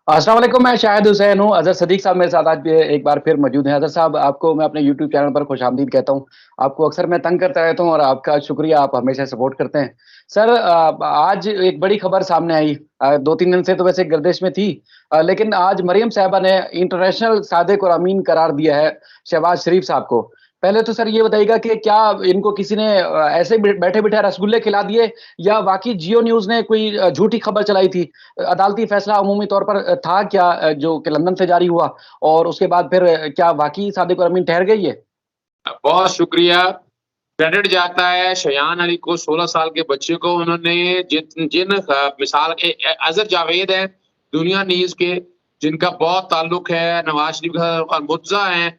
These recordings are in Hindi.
अस्सलाम वालेकुम, मैं शाहिद हुसैन हूँ। अज़हर सदीक साहब मेरे साथ आज भी एक बार फिर मौजूद हैं। अज़हर साहब, आपको मैं अपने यूट्यूब चैनल पर खुशामदीद कहता हूँ। आपको अक्सर मैं तंग करता रहता हूँ और आपका शुक्रिया, आप हमेशा सपोर्ट करते हैं। सर, आज एक बड़ी खबर सामने आई। 2-3 दिन से तो वैसे गर्दिश में थी, लेकिन आज मरियम साहिबा ने इंटरनेशनल सादिक और अमीन करार दिया है शहबाज शरीफ साहब को। पहले तो सर ये बताइएगा कि क्या इनको किसी ने ऐसे ही बैठे-बिठाए रसगुल्ले खिला दिए, या वाक़ई जियो न्यूज़ ने कोई झूठी खबर चलाई थी? अदालती फैसला अमूमी तौर पर था क्या, जो कि लंदन से जारी हुआ, और उसके बाद फिर क्या वाक़ई सादिक और अमीन ठहर गई है? बहुत शुक्रिया। क्रेडिट जाता है शयान अली को, 16 साल के बच्चे को। उन्होंने जिन जिन मिसाल के अज़हर जावेद हैं, दुनिया न्यूज़ के, जिनका बहुत ताल्लुक है नवाज शरीफ के साथ, और मुर्तज़ा हैं,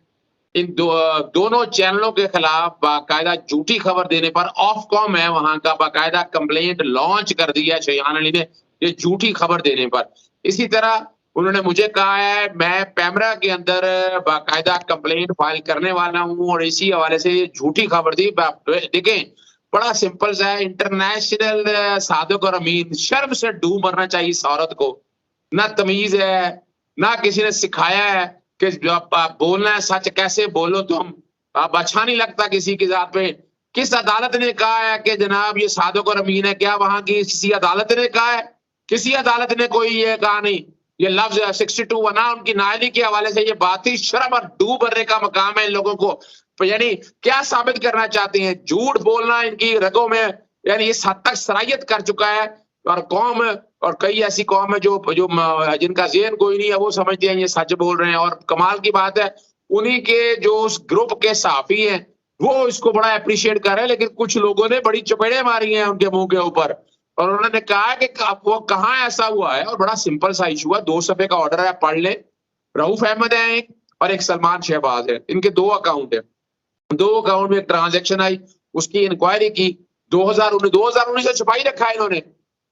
इन दोनों चैनलों के खिलाफ बाकायदा झूठी खबर देने पर ऑफकॉम है वहां का, बाकायदा कंप्लेंट लॉन्च कर दी है शयान अली ने, ये झूठी खबर देने पर। इसी तरह उन्होंने मुझे कहा है, मैं पैमरा के अंदर बाकायदा कंप्लेंट फाइल करने वाला हूं, और इसी हवाले से ये झूठी खबर दी। देखें, बड़ा सिंपल सा है। इंटरनेशनल सादिक और अमीन, शर्म से डूब मरना चाहिए इस औरत को। ना तमीज है, ना किसी ने सिखाया है कि जो आप बोलना है सच कैसे बोलो तुम। अब अच्छा नहीं लगता किसी की जात पे। किस अदालत ने कहा है कि जनाब ये सादिक और अमीन है? क्या वहां की किसी अदालत ने कहा है? किसी अदालत ने कोई ये कहा नहीं। ये लफ्ज 62 बना उनकी नायली के हवाले से, ये बात ही शर्म और डूब भरने का मकाम है इन लोगों को। तो यानी क्या साबित करना चाहते हैं? झूठ बोलना इनकी रगों में, यानी इस हद तक सरायत कर चुका है। और कौम, और कई ऐसी कौम है जो जो जिनका ज़हन कोई नहीं है, वो समझते हैं ये सच बोल रहे हैं। और कमाल की बात है, उन्हीं के जो उस ग्रुप के सहाफ़ी हैं, वो इसको बड़ा एप्रिशिएट कर रहे हैं, लेकिन कुछ लोगों ने बड़ी चपेड़ें मारी हैं उनके मुँह के ऊपर। और उन्होंने कहा कि वो कहाँ ऐसा हुआ है, और बड़ा सिंपल सा इश्यू है, 2 सफ़े का ऑर्डर है, पढ़ लें। रऊफ अहमद है एक, और एक सलमान शहबाज है। इनके 2 अकाउंट है। 2 अकाउंट में एक ट्रांजैक्शन आई, उसकी इंक्वायरी की। 2019 से छुपा ही रखा है इन्होंने।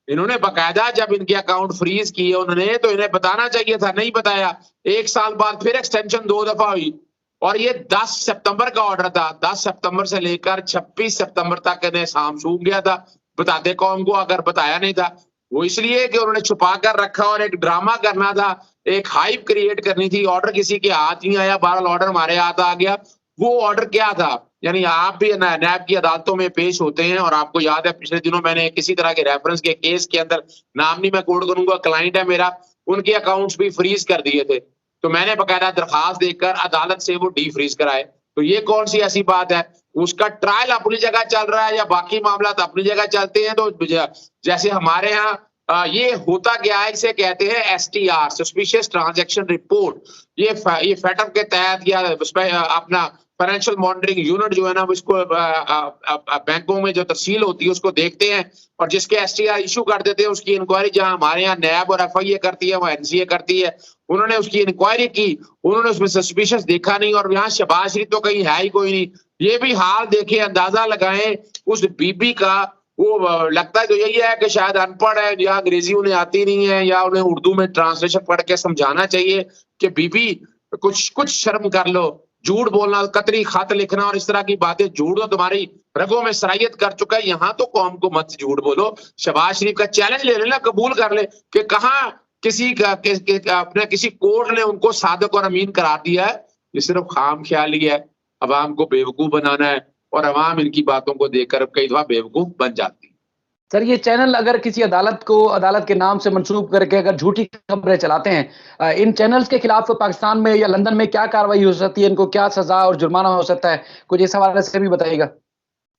इन्होंने बाकायदा जब इनके अकाउंट फ्रीज किए उन्होंने, तो इन्हें बताना चाहिए था, नहीं बताया। 1 साल बाद फिर एक्सटेंशन 2 दफा हुई, और ये 10 सितंबर का ऑर्डर था। 10 सितंबर से लेकर 26 सितंबर तक इन्हें साम सूख गया था। बताते कौम को, अगर बताया नहीं था। वो इसलिए कि उन्होंने छुपा कर रखा, और एक ड्रामा करना था, एक हाइप क्रिएट करनी थी। ऑर्डर किसी के हाथ नहीं आया, बहरहाल ऑर्डर हमारे हाथ आ गया। वो ऑर्डर क्या था? यानी आप भी नैब की अदालतों में पेश होते हैं, और आपको याद है पिछले दिनों मैंने किसी तरह के रेफरेंस के केस के अंदर, नाम नहीं मैं कोट करूंगा, क्लाइंट है मेरा, उनके अकाउंट्स भी फ्रीज कर दिए थे। तो मैंने बकायदा दरखास्त देकर अदालत से वो डी फ्रीज कराए। तो ये कौन सी ऐसी बात है? उसका ट्रायल अपनी जगह चल रहा है, या बाकी मामला अपनी जगह चलते हैं। तो जैसे हमारे यहाँ ये होता क्या है, इसे कहते हैं STR, सस्पिशियस ट्रांजैक्शन रिपोर्ट। ये फेटअप के तहत, या उसमें अपना फाइनेंशियल मॉनिटरिंग यूनिट जो है ना, इसको बैंकों में जो तफसील होती है उसको देखते हैं, और जिसके STR इशू कर देते हैं, उसकी इंक्वायरी जहां हमारे यहाँ नैब और FIA करती है, वो NCA करती है। उन्होंने उसकी इंक्वायरी की, उन्होंने उसमें सस्पिशियस देखा नहीं, और यहाँ शहबाज शरीफ तो कहीं है ही कोई नहीं। ये भी हाल देखे, अंदाजा लगाएं उस बीबी का। वो लगता है तो यही है कि शायद अनपढ़ है, या अंग्रेजी उन्हें आती नहीं है, या उन्हें उर्दू में ट्रांसलेशन पढ़ के समझाना चाहिए कि बीबी कुछ कुछ शर्म कर लो। झूठ बोलना, कतरी खत लिखना, और इस तरह की बातें, झूठ तो तुम्हारी रगों में सरायत कर चुका है। यहाँ तो कौम को मत झूठ बोलो। शहबाज शरीफ का चैलेंज ले लेना, कबूल कर ले कि कहाँ किसी का अपने किसी कोर्ट ने उनको सादिक और अमीन करार दिया है। ये सिर्फ खाम ख्याली है, अवाम को बेवकूफ बनाना है, और अवाम इनकी बातों को देखकर कई दफा बेवकूफ बन जाती है। सर, ये चैनल अगर किसी अदालत के नाम से मंसूब करके अगर झूठी खबरें चलाते हैं, इन चैनल्स के खिलाफ पाकिस्तान में या लंदन में क्या कार्रवाई हो सकती है? इनको क्या सजा और जुर्माना हो सकता है? कुछ इस हवाले से भी बताइएगा।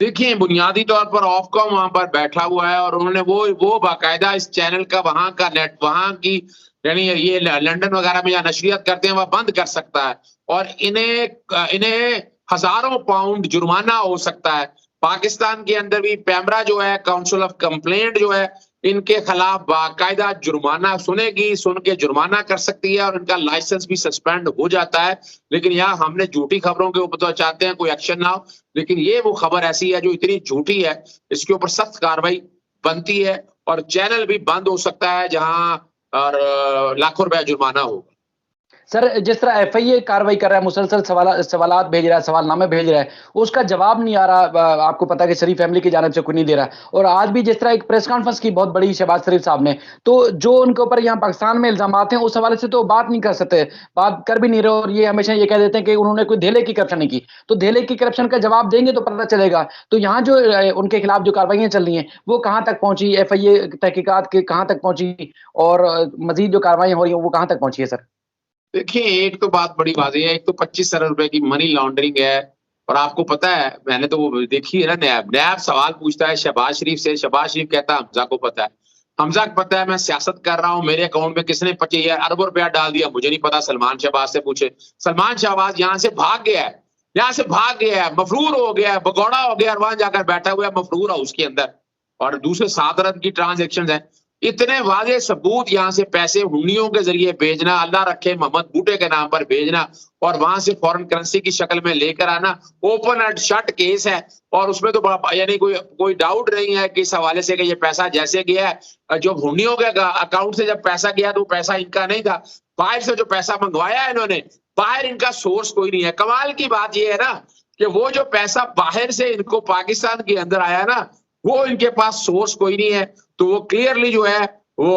देखिए, बुनियादी तौर पर ऑफकॉम वहां पर बैठा हुआ है, और उन्होंने वो बाकायदा इस चैनल का वहां का नेट, वहां की, यानी ये लंदन वगैरह में या नशरियत करते हैं, वह बंद कर सकता है, और इन्हें इन्हें हजारों पाउंड जुर्माना हो सकता है। पाकिस्तान के अंदर भी पैमरा जो है, काउंसिल ऑफ कंप्लेंट जो है, इनके खिलाफ बाकायदा जुर्माना सुनेगी, सुन के जुर्माना कर सकती है, और इनका लाइसेंस भी सस्पेंड हो जाता है। लेकिन यहाँ हमने झूठी खबरों के ऊपर तो चाहते हैं कोई एक्शन ना हो, लेकिन ये वो खबर ऐसी है जो इतनी झूठी है, इसके ऊपर सख्त कार्रवाई बनती है, और चैनल भी बंद हो सकता है जहां, और लाखों रुपया जुर्माना होगा। सर जिस तरह एफआईए कार्रवाई कर रहा है, मुसलसल सवालात भेज रहा है, सवालनामे भेज रहा है, उसका जवाब नहीं आ रहा। आपको पता है कि शरीफ फैमिली की जानिब से कोई नहीं दे रहा। और आज भी जिस तरह एक प्रेस कॉन्फ्रेंस की बहुत बड़ी शहबाज शरीफ साहब ने, तो जो उनके ऊपर यहाँ पाकिस्तान में इल्जामात हैं, उस हवाले से तो बात नहीं कर सकते, बात कर भी नहीं रहे। और ये हमेशा ये कह देते हैं कि उन्होंने कोई धेले की करप्शन नहीं की। तो धेले की करप्शन का जवाब देंगे तो पता चलेगा। तो यहाँ जो उनके खिलाफ जो कार्रवाइयां चल रही हैं, वो कहाँ तक पहुंची, एफआईए तहकीकात के कहाँ तक पहुंची, और मजीद जो कार्रवाई हो रही है वो कहाँ तक पहुंची है सर? देखिए, एक तो बात बड़ी वाज़ेह है, एक तो 25 अरब रुपए की मनी लॉन्ड्रिंग है। और आपको पता है, मैंने तो वो देखी है ना, नैब सवाल पूछता है शहबाज शरीफ से, शहबाज शरीफ कहता है हमज़ा को पता है। हमज़ा को पता है मैं सियासत कर रहा हूँ, मेरे अकाउंट में किसने 25 अरब रुपया डाल दिया मुझे नहीं पता, सलमान शहबाज से पूछे। सलमान शहबाज यहाँ से भाग गया है, यहाँ से भाग गया है, मफरूर हो गया है, भगौड़ा हो गया है और वहां जाकर बैठा हुआ है मफरूर हाउस के अंदर। और दूसरे 7 अरब की ट्रांज़ैक्शंस हैं। इतने वाज़ेह सबूत, यहाँ से पैसे हुंडियों के ज़रिए भेजना, अल्लाह रखे मोहम्मद बूटे के नाम पर भेजना और वहां से फॉरेन करेंसी की शक्ल में लेकर आना, ओपन एंड शट केस है। और उसमें तो यानी कोई डाउट नहीं है कि इस हवाले से कि ये पैसा जैसे गया है, जो हुंडियों के अकाउंट से जब पैसा गया तो वो पैसा इनका नहीं था। बाहर से जो पैसा मंगवाया है इन्होंने, बाहर इनका सोर्स कोई नहीं है। कमाल की बात ये है ना कि वो जो पैसा बाहर से इनको पाकिस्तान के अंदर आया ना, वो इनके पास सोर्स कोई नहीं है। तो वो क्लियरली जो है वो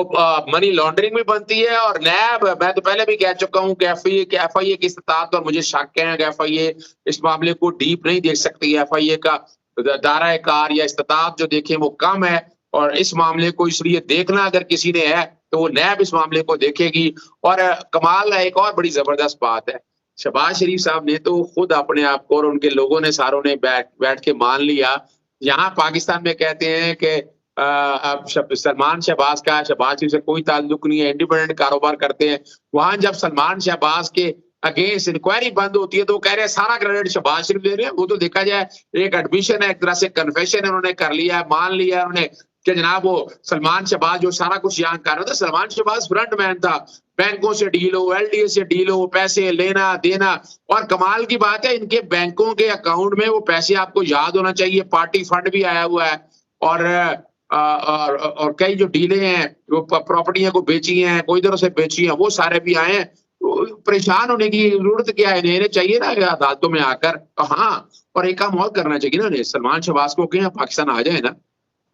मनी लॉन्ड्रिंग भी बनती है। और नैब, मैं तो पहले भी कह चुका हूं कि एफआईए की इस्तात, और मुझे शक है कि एफआईए इस मामले को डीप नहीं देख सकती। एफआईए का दायरा कार या इस्तात जो देखें वो कम है। और इस मामले को इसलिए देखना अगर किसी ने है तो वो नैब इस मामले को देखेगी। और कमाल है, एक और बड़ी जबरदस्त बात है, शहबाज शरीफ साहब ने तो खुद अपने आप को और उनके लोगों ने सारों ने बैठ के मान लिया। यहाँ पाकिस्तान में कहते हैं कि अब सलमान शहबाज का शहबाज शरीफ से कोई ताल्लुक नहीं है, इंडिपेंडेंट कारोबार करते हैं। वहां जब सलमान शहबाज के अगेंस्ट इंक्वायरी बंद होती है तो वो कह रहे हैं सारा क्रेडिट शहबाज शरीफ ले रहे हैं। वो तो देखा जाए एक एडमिशन है, एक तरह से कन्फेशन है, उन्होंने कर लिया है, मान लिया है उन्होंने कि जनाब वो सलमान शहबाज जो सारा कुछ यहाँ कर रहा था। सलमान शहबाज फ्रंट मैन था, बैंकों से डील हो, एलडीए से डील हो, पैसे लेना देना। और कमाल की बात है, इनके बैंकों के अकाउंट में वो पैसे, आपको याद होना चाहिए, पार्टी फंड भी आया हुआ है। और और कई जो डीले हैं, जो प्रॉपर्टियां को बेची हैं, कोई तरह से बेची हैं, वो सारे भी आए हैं। तो परेशान होने की जरूरत क्या है, इन्हें चाहिए ना अदालतों में आकर। हाँ, और एक काम और करना चाहिए ना, सलमान शहबाज को कहीं पाकिस्तान आ जाए ना,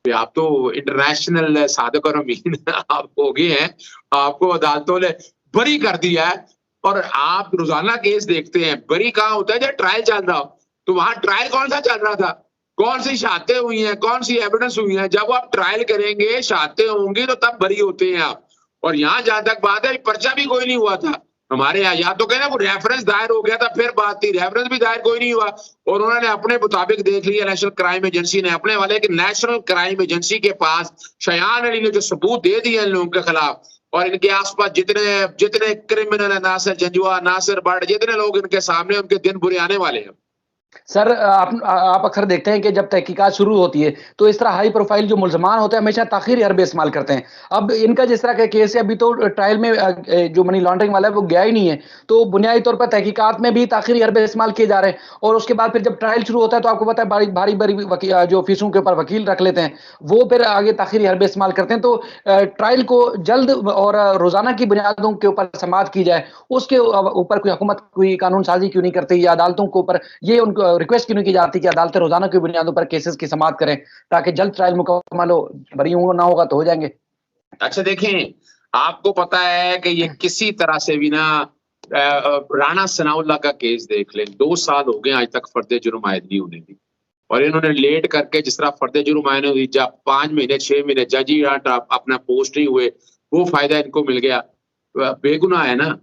आप तो इंटरनेशनल सादिक और अमीन आप हो गए हैं, आपको अदालतों ने बरी कर दिया है। और आप रोजाना केस देखते हैं, बरी कहाँ होता है जब ट्रायल चल रहा हो। तो वहां ट्रायल कौन सा चल रहा था, कौन सी शहादतें हुई हैं, कौन सी एविडेंस हुई है। जब आप ट्रायल करेंगे, शहादतें होंगी तो तब बरी होते हैं आप। और यहाँ जहां तक बात है, पर्चा भी कोई नहीं हुआ था हमारे यहाँ। या तो कहना वो रेफरेंस दायर हो गया था फिर बात थी, रेफरेंस भी दायर कोई नहीं हुआ। और उन्होंने अपने मुताबिक देख लिया, नेशनल क्राइम एजेंसी ने अपने वाले कि नेशनल क्राइम एजेंसी के पास शयान अली ने जो सबूत दे दिए इन लोगों के खिलाफ, और इनके आसपास जितने जितने क्रिमिनल है, नासिर जंजुआ, नासिर बट, जितने लोग इनके सामने, उनके दिन बुरे आने वाले हैं। सर आप अक्सर देखते हैं कि जब तहकीकात शुरू होती है तो इस तरह हाई प्रोफाइल जो मुल्ज़मान होते हैं हमेशा ताख़ीरी हरबे इस्तेमाल करते हैं। अब इनका जिस तरह का केस है, अभी तो ट्रायल में जो मनी लॉन्ड्रिंग वाला है वो गया ही नहीं है। तो बुनियादी तौर पर तहकीकात में भी ताख़ीरी हरबे इस्तेमाल किए जा रहे हैं। और उसके बाद फिर जब ट्रायल शुरू होता है तो आपको पता है भारी जो फीसों के ऊपर वकील रख लेते हैं, वो फिर आगे ताख़ीरी हरबे इस्तेमाल करते हैं। तो ट्रायल को जल्द और रोज़ाना की बुनियादों के ऊपर समाअत की जाए, उसके ऊपर कोई हुकूमत कोई कानून साजी क्यों नहीं करती, या अदालतों के ऊपर ये उनको रिक्वेस्ट क्यों नहीं की जाती कि अदालतें रोजाना की बुनियादों पर केसेस की समाअत करें, ताकि जल्द ट्रायल मुकम्मल हो। बरी ना होगा तो हो जाएंगे। अच्छा देखें, आपको पता है कि ये किसी तरह से भी ना, राणा सनाउल्लाह का केस देख लें, 2 साल हो गए आज तक फर्द जुर्म आयद नहीं होने दी। और इन्होंने लेट करके जिस तरह फर्द जुर्म आयद हुई, जब 5 महीने 6 महीने जज ही अपना पोस्ट नहीं हुए, वो फायदा इनको मिल गया। बेगुनाह है ना,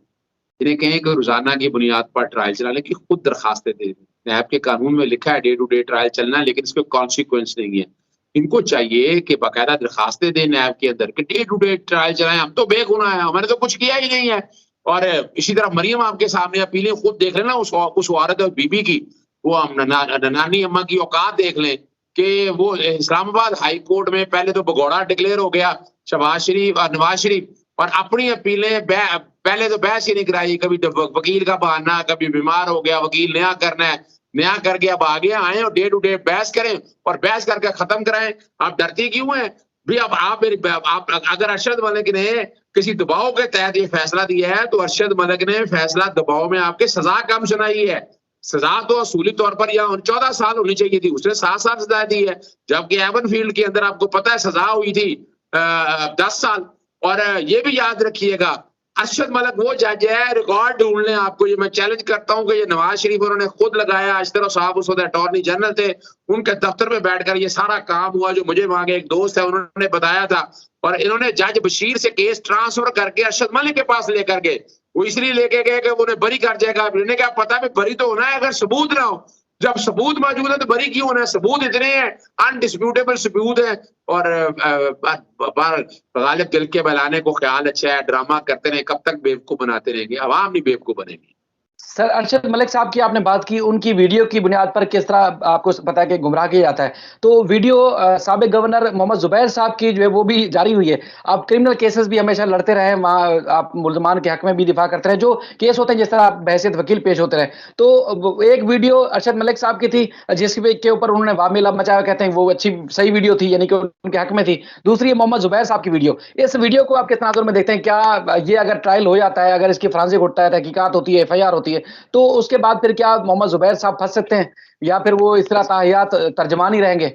इन्हें कहें कि रोजाना की बुनियाद पर ट्रायल चलाने की खुद दरखास्तें दे दें। नैब के कानून में लिखा है डे टू डे ट्रायल चलना है, लेकिन इसके कॉन्सिक्वेंस नहीं है। इनको चाहिए कि बाकायदा दरखास्तें दें नैब के अंदर कि डे टू डे ट्रायल चलाएं, हम तो बेगुनाह हैं, हमने तो कुछ किया ही नहीं है। और इसी तरह मरियम आपके सामने अपीलें खुद देख लेना, उस औरत और बीबी की, वो हम नानी अम्मा की औकात देख लें कि वो इस्लामाबाद हाई कोर्ट में पहले तो भगौड़ा डिक्लेयर हो गया शहबाज शरीफ और नवाज शरीफ, और अपनी अपीलें पहले तो बहस ही नहीं कराई। कभी वकील का बहाना, कभी बीमार हो गया वकील, नया करना है, नया करके अब आगे आए और डे टू डे बहस करें और बहस करके खत्म कराएं। आप डरती क्यों हैं भी? अब आप अगर अरशद मलिक ने किसी दबाव के तहत ये फैसला दिया है, तो अरशद मलिक ने फैसला दबाव में आपके सजा कम सुनाई है। सजा तो असूली तौर पर यहाँ 14 साल होनी चाहिए थी, उसने 7 साल सजा दी है, जबकि एवनफील्ड के अंदर आपको पता है सजा हुई थी 10 साल। और ये भी याद रखिएगा, अरशद मलिक वो जज है, रिकॉर्ड ढूंढ लें, आपको ये मैं चैलेंज करता हूं कि ये नवाज शरीफ उन्होंने खुद लगाया, अशरफ साहब उस वक्त अटॉर्नी जनरल थे, उनके दफ्तर में बैठकर ये सारा काम हुआ, जो मुझे वहां के एक दोस्त है उन्होंने बताया था। और इन्होंने जज बशीर से केस ट्रांसफर करके अरशद मलिक के पास लेकर गए, वो इसलिए लेके गए कि उन्हें बरी कर जाएगा। इन्हें क्या पता है बरी तो होना है अगर सबूत ना हो, जब सबूत मौजूद है तो बरी क्यों होना है? सबूत इतने हैं, अनडिस्प्यूटेबल सबूत है। और गालिब दिल के बहलाने को ख्याल अच्छा है, ड्रामा करते रहे, कब तक बेवकूफ बनाते रहेंगे, अवाम नहीं बेवकूफ बनेगी। सर, अरशद मलिक साहब की आपने बात की, उनकी वीडियो की बुनियाद पर किस तरह आपको पता है कि गुमराह किया जाता है। तो वीडियो साबिक गवर्नर मोहम्मद ज़ुबैर साहब की जो है वो भी जारी हुई है। आप क्रिमिनल केसेस भी हमेशा लड़ते रहे, वहाँ आप मुल्ज़मान के हक में भी दिफा करते रहे, जो केस होते हैं जिस तरह आप बहैसियत वकील पेश होते रहे। तो एक वीडियो अरशद मलिक साहब की थी जिसके ऊपर उन्होंने वामिला मचाया, कहते हैं वो अच्छी सही वीडियो थी, यानी कि उनके हक में थी। दूसरी है मोहम्मद ज़ुबैर साहब की वीडियो। इस वीडियो को आप किस तनाजुर में देखते हैं? क्या ये अगर ट्रायल हो जाता है, अगर इसकी फोरेंसिक उठता है, तहकीकात होती है, एफआईआर होती है, तो उसके बाद फिर क्या मोहम्मद ज़ुबैर साहब फंस सकते हैं, या फिर वो इस तरह ताहियात तर्जमान ही रहेंगे?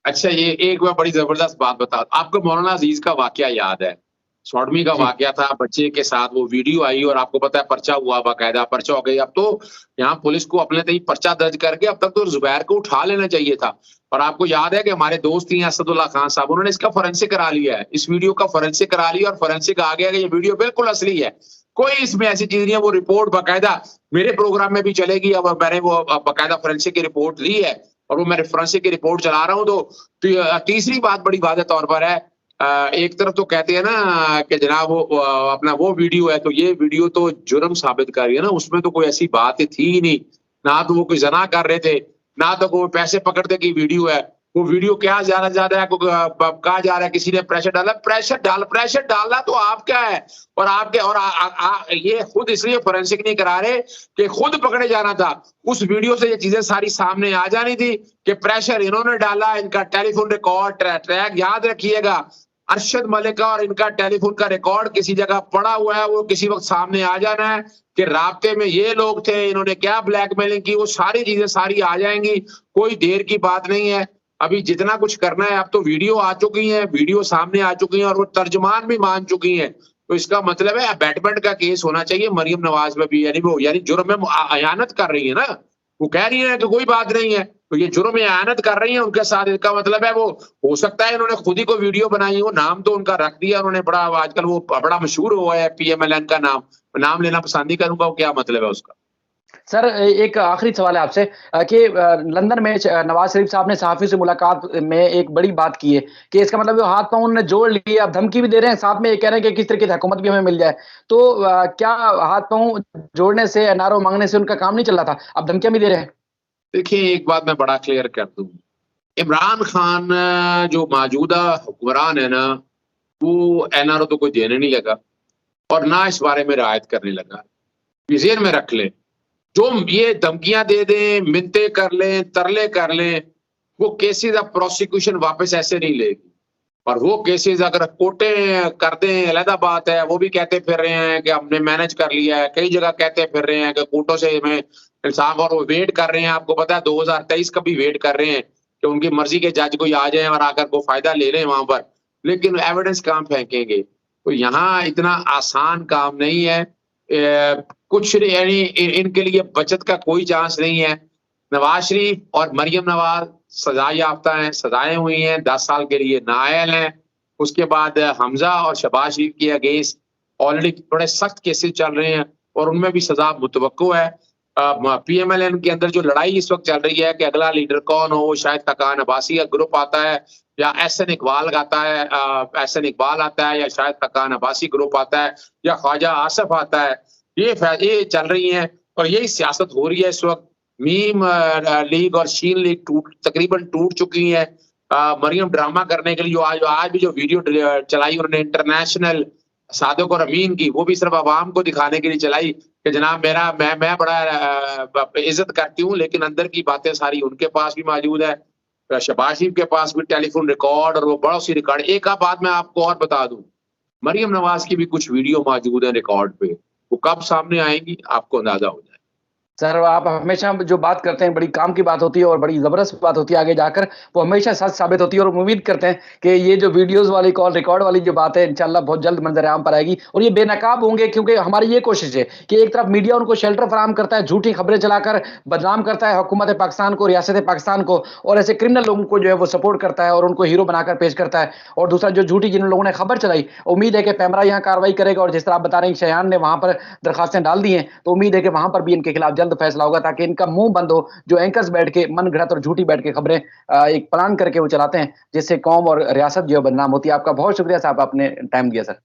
अच्छा, ये एक मैं बड़ी जबरदस्त बात बता, आपको मौलाना अजीज का वाकया याद है? सौडमी का जी। वाकया था, बच्चे के साथ वो वीडियो आई और आपको पता है पर्चा हुआ, बाकायदा पर्चा हो गई। अब तो यहाँ पुलिस को अपने तय पर्चा दर्ज करके अब तक तो जुबैर को उठा लेना चाहिए था। और आपको याद है कि हमारे दोस्त ही असदुल्ला खान साहब, उन्होंने इसका फोरेंसिक करा लिया है, इस वीडियो का फोरेंसिक करा लिया और फोरेंसिक आ गया कि ये वीडियो बिल्कुल असली है, कोई इसमें ऐसी चीज नहीं है। वो रिपोर्ट बाकायदा मेरे प्रोग्राम में भी चलेगी। अब मैंने वो बाकायदा फोरेंसिक की रिपोर्ट ली है और वो मैं फोरेंसिक की रिपोर्ट चला रहा हूँ। तो तीसरी बात बड़ी वाज़ेह तौर पर है, एक तरफ तो कहते हैं ना कि जनाब वो अपना वो वीडियो है, तो ये वीडियो तो जुर्म साबित कर रही है ना, उसमें तो कोई ऐसी बात थी ही नहीं, ना तो वो कोई जना कर रहे थे, ना तो कोई पैसे पकड़ने की वीडियो है। वो वीडियो क्या ज्यादा है, कहा जा रहा है किसी ने प्रेशर डाला, प्रेशर डालना तो आपका है। और आपके और ये खुद इसलिए फोरेंसिक नहीं करा रहे कि खुद पकड़े जाना था, उस वीडियो से ये चीजें सारी सामने आ जानी थी कि प्रेशर इन्होंने डाला, इनका टेलीफोन रिकॉर्ड ट्रैक याद रखिएगा, अरशद मलिक का और इनका टेलीफोन का रिकॉर्ड किसी जगह पड़ा हुआ है, वो किसी वक्त सामने आ जाना है कि राब्ते में ये लोग थे, इन्होंने क्या ब्लैकमेलिंग की, वो सारी चीजें सारी आ जाएंगी। कोई देर की बात नहीं है, अभी जितना कुछ करना है, अब तो वीडियो आ चुकी है, वीडियो सामने आ चुकी है और वो तर्जमान भी मान चुकी है। तो इसका मतलब है अबैटमेंट का केस होना चाहिए मरियम नवाज में भी, यानी वो यानी जुर्म में अयानत कर रही है ना, वो कह रही है कि कोई बात नहीं है, तो ये जुर्म में अयानत कर रही है उनके साथ। इसका मतलब है वो हो सकता है इन्होंने खुद ही को वीडियो बनाई हो, नाम तो उनका रख दिया उन्होंने, बड़ा आजकल वो बड़ा मशहूर हुआ है पीएमएलएन का नाम लेना पसंद नहीं करूंगा, क्या मतलब है उसका। सर, एक आखिरी सवाल है आपसे कि लंदन में नवाज शरीफ साहब ने सहाफ़ी से मुलाकात में एक बड़ी बात की है कि इसका मतलब वो हाथ पाँव उन्होंने जोड़ लिए, अब धमकी भी दे रहे हैं, साथ में ये कह रहे हैं कि किस तरीके की हुकूमत भी हमें मिल जाए। तो क्या हाथ पाँव जोड़ने से, एनआरओ मांगने से उनका काम नहीं चल रहा था, अब धमकियां भी दे रहे हैं? देखिए, एक बात मैं बड़ा क्लियर कर दूं, इमरान खान जो मौजूदा हुक्मरान है ना, वो एनआरओ तो कोई देने नहीं लगा और ना इस बारे में रियायत करने लगा। ये ज़हन में रख लें, जो ये धमकियां दे दें, मिन्नतें कर लें, तरले कर लें, वो केसेस अब प्रोसिक्यूशन वापस ऐसे नहीं लेगी। और वो केसेस अगर कोर्टें कर दें, अलग बात है, वो भी कहते फिर रहे हैं कि हमने मैनेज कर लिया है, कई जगह कहते फिर रहे हैं कि कोर्टों से हमें इंसाफ, और वो वेट कर रहे हैं, आपको पता है 2023 का भी वेट कर रहे हैं कि उनकी मर्जी के जज कोई आ जाए और आकर को फायदा ले लें वहां पर, लेकिन एविडेंस कहाँ फेंकेंगे? तो यहाँ इतना आसान काम नहीं है। कुछ यानी इनके लिए बचत का कोई चांस नहीं है। नवाज शरीफ और मरियम नवाज सजा याफ्ता हैं, सजाएं हुई हैं, 10 साल के लिए नाअहल हैं। उसके बाद हमजा और शहबाज शरीफ के अगेंस्ट ऑलरेडी बड़े सख्त केसेस चल रहे हैं और उनमें भी सजा मुतवक्को है। पीएमएलएन के अंदर जो लड़ाई इस वक्त चल रही है कि अगला लीडर कौन हो, शायद तकान अब्बासी का ग्रुप आता है या एहसन इकबाल आता है, एहसन इकबाल आता है, या शायद तकान अब्बासी ग्रुप आता है, या ख्वाजा आसफ आता है। ये चल रही हैं और यही सियासत हो रही है इस वक्त। मीम लीग और शीन लीग तकरीबन टूट चुकी है। मरियम ड्रामा करने के लिए जो आज भी जो वीडियो चलाई उन्होंने इंटरनेशनल सादिक और अमीन की, वो भी सिर्फ आवाम को दिखाने के लिए चलाई कि जनाब मैं बड़ा इज्जत करती हूँ, लेकिन अंदर की बातें सारी उनके पास भी मौजूद है, शहबाज शरीफ के पास भी टेलीफोन रिकॉर्ड और वो बड़ा सी रिकॉर्ड। एक बात मैं आपको और बता दूं, मरियम नवाज की भी कुछ वीडियो मौजूद है रिकॉर्ड पे, वो कब सामने आएंगी आपको अंदाजा हो जाए। सर आप हमेशा जो बात करते हैं बड़ी काम की बात होती है और बड़ी ज़बरदस्त बात होती है आगे जाकर, वो हमेशा सच साबित होती है और उम्मीद करते हैं कि ये जो वीडियोज़ वाली कॉल रिकॉर्ड वाली जो बात है इंशाल्लाह बहुत जल्द मंज़र-ए-आम पर आएगी और ये बेनकाब होंगे क्योंकि हमारी ये कोशिश है कि एक तरफ मीडिया उनको शेल्टर फराहम करता है, झूठी खबरें चलाकर बदनाम करता है हुकूमत पाकिस्तान को, रियासत पाकिस्तान को और ऐसे क्रिमिनल लोगों को जो है वो सपोर्ट करता है और उनको हीरो बनाकर पेश करता है और दूसरा जो झूठी जिन लोगों ने खबर चलाई, उम्मीद है कि पैमरा यहाँ कार्रवाई करेगा और जिस तरह आप बता रहे हैं शयान ने वहाँ पर दरखास्तें डाल दी हैं, तो उम्मीद है कि वहाँ पर भी इनके खिलाफ जल्द फैसला होगा ताकि इनका मुंह बंद हो। जो एंकर्स बैठ के मन गढ़ंत और झूठी बैठ के खबरें एक प्लान करके वो चलाते हैं, जिससे कौम और रियासत जो है बदनाम होती है। आपका बहुत शुक्रिया साहब, आपने टाइम दिया सर।